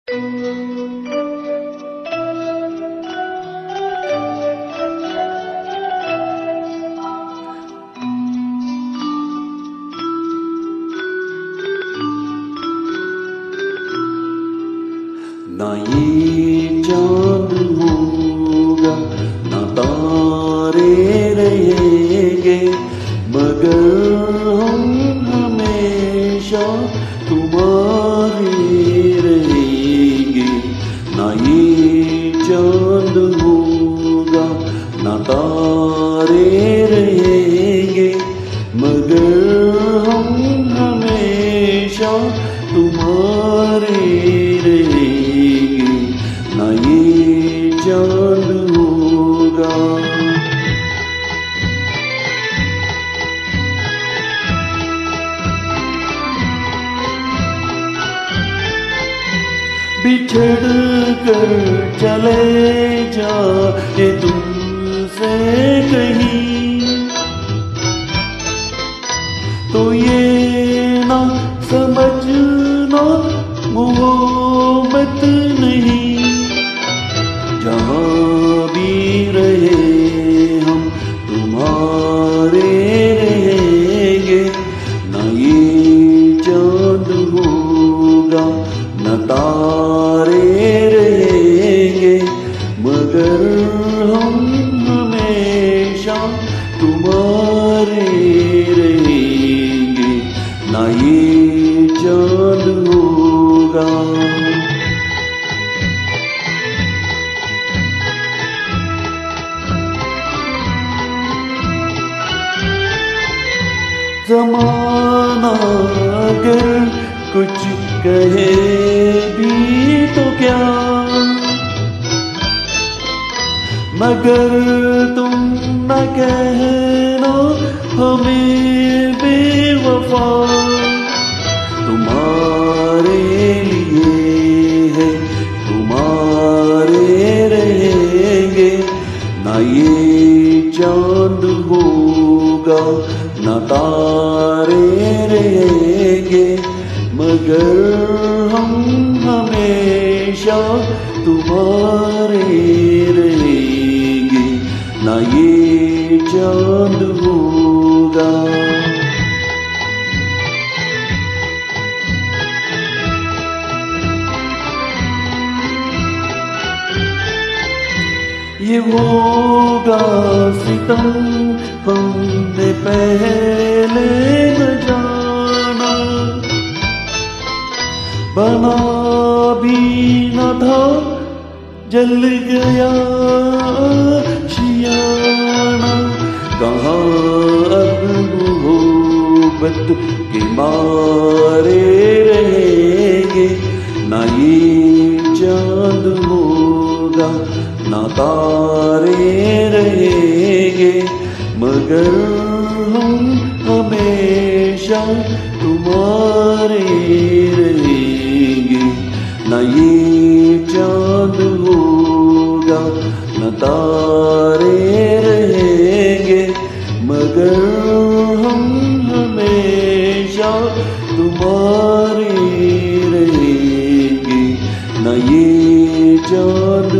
ना ये चांद होगा ना तारे रहेंगे, मगर हम हमेशा तुम्हारे रहेंगे। ना ये चांद होगा ना तारे रहेंगे, मगर हम हमेशा तुम्हारे रहेंगे। ना ये चांद होगा। बिछड़ कर चले जाए तुमसे कहीं, तो ये ना समझना मोहब्बत नहीं। जहाँ भी रहे हम तुम्हारे रहेंगे। ना ये चांद होगा न तारे रहेंगे, मगर हम हमेशा तुम्हारे रहेंगे। ना ये चांद होगा। ज़माना अगर कुछ कहे भी तो क्या, मगर तुम न कहना हमें बेवफा। तुम्हारे लिए है तुम्हारे रहेंगे। ना ये चांद होगा ना तारे रहेंगे, मगर हम हमेशा तुम्हारे रहेंगे। ना ये चांद होगा। ये होगा सितम हमने पहले न जाना, बना भी न था जल गया शियाना। कहाँ अब मोहब्बत के मारे रहेंगे। ना ये चांद होगा ना तारे रहेंगे, मगर हम हमेशा तुम्हारे रहेंगे। ना ये चांद होगा न तारे रहेंगे, मगर हम हमेशा तुम्हारे रहेंगे। ना ये चांद